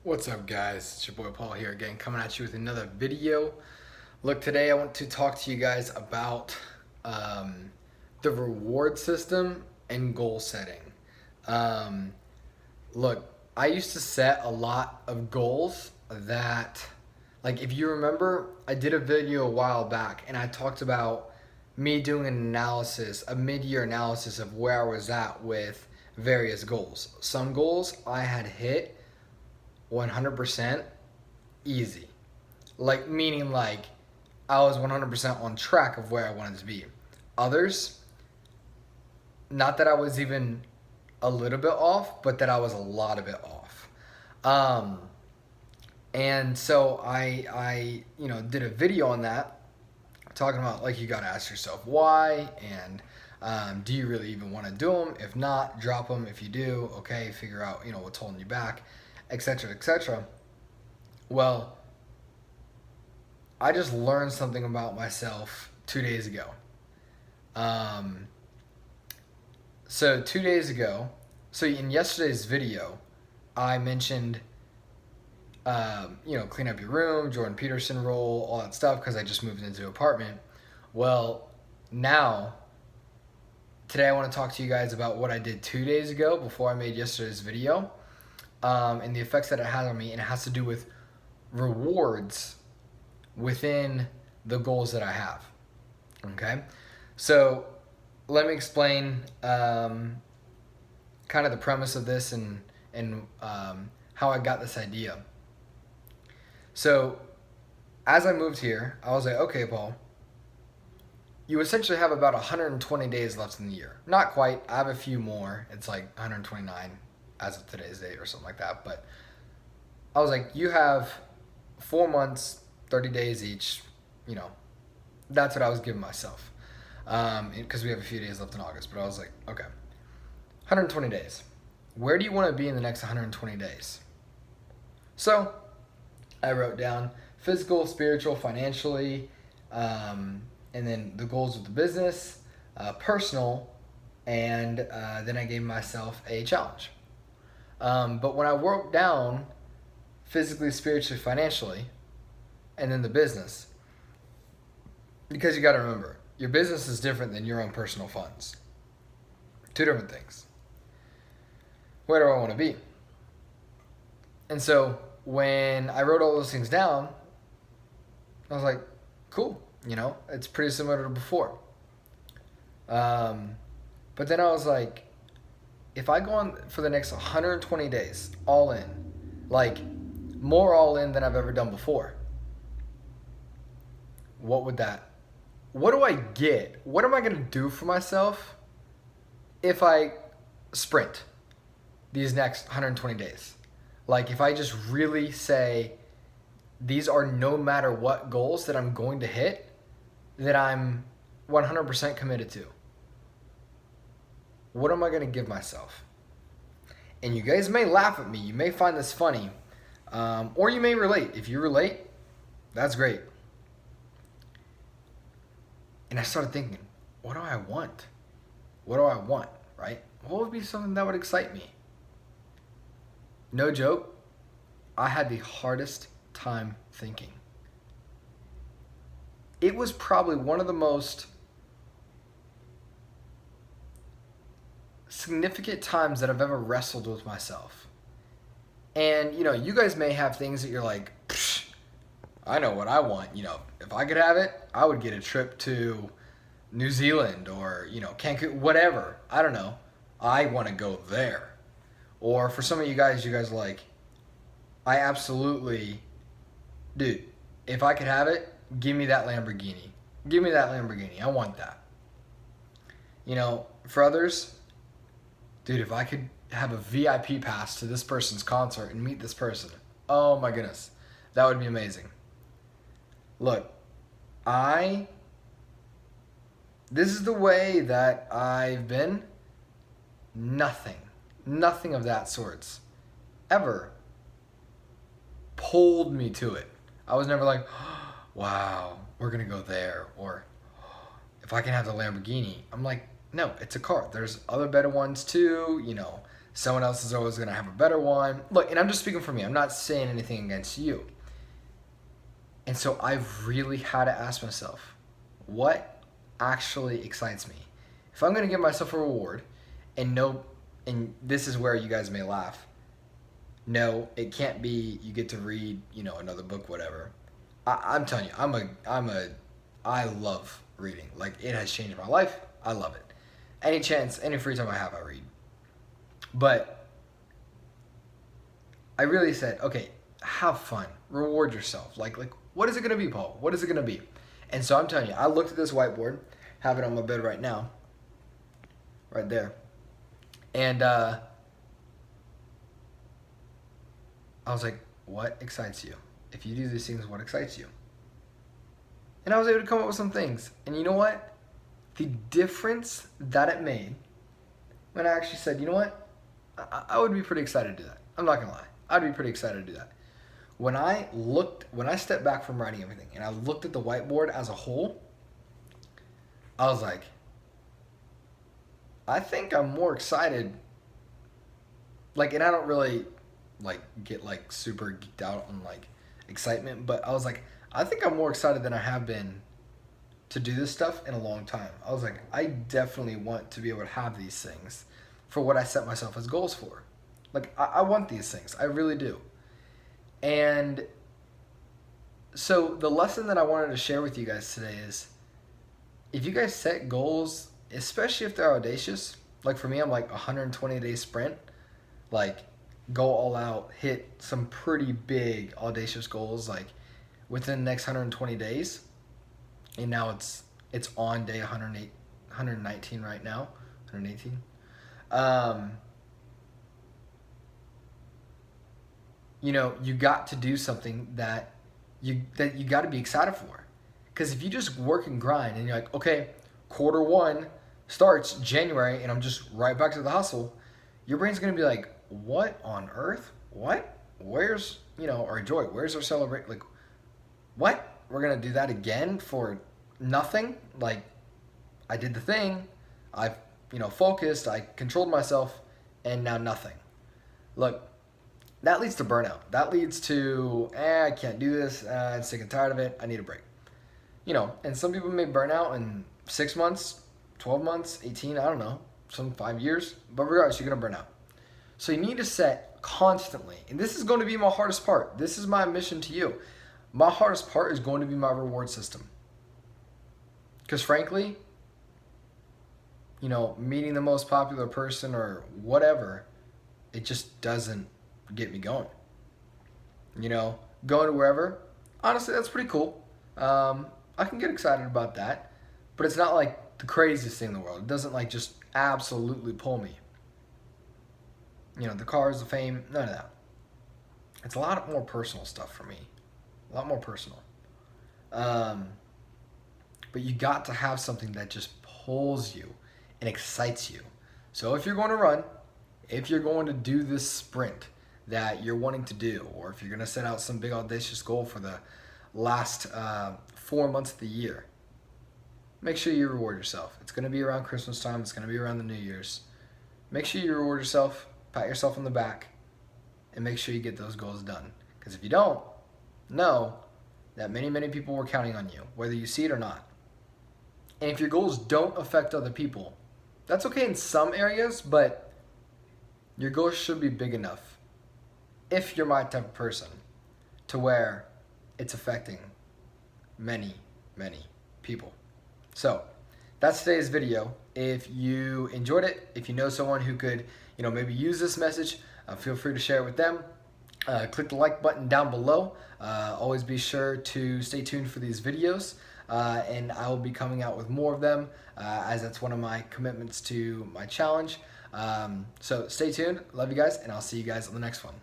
What's up, guys? It's your boy Paul here again, coming at you with another video. Look, today I want to talk to you guys about the reward system and goal setting. Um, Look, I used to set a lot of goals that, like, if you remember, I did a video a while back and I talked about me doing an analysis, a mid-year analysis of where I was at with various goals. Some goals I had hit 100% easy. Like, meaning like I was 100% on track of where I wanted to be. Others, not that I was even a little bit off, but that I was a lot of it off. Um, and so I did a video on that, talking about, like, you got to ask yourself why, and do you really even want to do them? If not, drop them. If you do, okay, figure out what's holding you back, etc., etc. Well, I just learned something about myself 2 days ago. Um, so 2 days ago, so in yesterday's video, I mentioned, clean up your room, Jordan Peterson role, all that stuff, because I just moved into an apartment. Well, now, today I want to talk to you guys about what I did 2 days ago before I made yesterday's video, and the effects that it had on me, and it has to do with rewards within the goals that I have. Okay, so let me explain kind of the premise of this and how I got this idea. So as I moved here, I was like, okay, Paul, you essentially have about 120 days left in the year. Not quite. I have a few more. It's like 129 as of today's date or something like that. But I was like, you have 4 months, 30 days each. That's what I was giving myself. Because we have a few days left in August. But I was like, okay, 120 days. Where do you want to be in the next 120 days? So I wrote down physical, spiritual, financially, and then the goals with the business, personal, and then I gave myself a challenge. But when I wrote down physically, spiritually, financially, and then the business, because you got to remember, your business is different than your own personal funds. Two different things. Where do I want to be? And so when I wrote all those things down, I was like, cool, it's pretty similar to before. But then I was like, if I go on for the next 120 days, all in, like more all in than I've ever done before, what do I get? What am I going to do for myself if I sprint these next 120 days? Like, if I just really say, these are no matter what goals that I'm going to hit, that I'm 100% committed to. What am I going to give myself? And you guys may laugh at me. You may find this funny. Or you may relate. If you relate, that's great. And I started thinking, what do I want? What do I want, right? What would be something that would excite me? No joke, I had the hardest time thinking. It was probably one of the most significant times that I've ever wrestled with myself. And, you guys may have things that you're like, I know what I want. If I could have it, I would get a trip to New Zealand or, Cancun, whatever. I don't know. I want to go there. Or for some of you guys are like, I absolutely, dude, if I could have it, give me that Lamborghini. Give me that Lamborghini. I want that. For others, dude, if I could have a VIP pass to this person's concert and meet this person, oh my goodness, that would be amazing. Look, this is the way that I've been. Nothing of that sorts ever pulled me to it. I was never like, wow, we're going to go there. Or if I can have the Lamborghini, I'm like, no, it's a car. There's other better ones too, Someone else is always going to have a better one. Look, and I'm just speaking for me. I'm not saying anything against you. And so I've really had to ask myself, what actually excites me? If I'm going to give myself a reward, and this is where you guys may laugh. No, it can't be you get to read, another book, whatever. I'm telling you, I love reading. Like, it has changed my life. I love it. Any chance, any free time I have, I read. But I really said, okay, have fun, reward yourself. Like, what is it gonna be, Paul? What is it gonna be? And so I'm telling you, I looked at this whiteboard, have it on my bed right now, right there, and I was like, what excites you? If you do these things, what excites you? And I was able to come up with some things. And you know what? The difference that it made when I actually said, you know what? I would be pretty excited to do that. I'm not gonna lie. I'd be pretty excited to do that. When I stepped back from writing everything and I looked at the whiteboard as a whole, I was like, I think I'm more excited. Like, and I don't really get super geeked out on excitement, but I was like, I think I'm more excited than I have been to do this stuff in a long time. I was like, I definitely want to be able to have these things for what I set myself as goals for. Like, I want these things. I really do. And so the lesson that I wanted to share with you guys today is, if you guys set goals, especially if they're audacious, like for me, I'm like 120-day sprint, like go all out, hit some pretty big audacious goals like within the next 120 days. And now it's on day 119 right now, 118. You got to do something that you got to be excited for. Because if you just work and grind and you're like, okay, quarter one starts January and I'm just right back to the hustle, your brain's going to be like, what on earth? What? Where's, our joy? Where's our celebration? Like, what? We're going to do that again for nothing? Like, I did the thing. I've, focused. I controlled myself, and now nothing. Look, that leads to burnout. That leads to, I can't do this. I'm sick and tired of it. I need a break. And some people may burn out in 6 months, 12 months, 18, I don't know, some 5 years. But regardless, you're going to burn out. So you need to set constantly. And this is going to be my hardest part. This is my mission to you. My hardest part is going to be my reward system. Because frankly, meeting the most popular person or whatever, it just doesn't get me going. Going to wherever, honestly, that's pretty cool. I can get excited about that, but it's not like the craziest thing in the world. It doesn't just absolutely pull me. The cars, the fame, none of that. It's a lot more personal stuff for me. A lot more personal. But you got to have something that just pulls you and excites you. So if you're going to run, if you're going to do this sprint that you're wanting to do, or if you're going to set out some big audacious goal for the last 4 months of the year, make sure you reward yourself. It's going to be around Christmas time. It's going to be around the New Year's. Make sure you reward yourself, pat yourself on the back, and make sure you get those goals done. Because if you don't, know that many, many people were counting on you, whether you see it or not. And if your goals don't affect other people, that's okay in some areas, but your goals should be big enough, if you're my type of person, to where it's affecting many, many people. So that's today's video. If you enjoyed it, if you know someone who could, maybe use this message, feel free to share it with them. Click the like button down below. Always be sure to stay tuned for these videos, and I will be coming out with more of them, as that's one of my commitments to my challenge. So stay tuned. Love you guys, and I'll see you guys on the next one.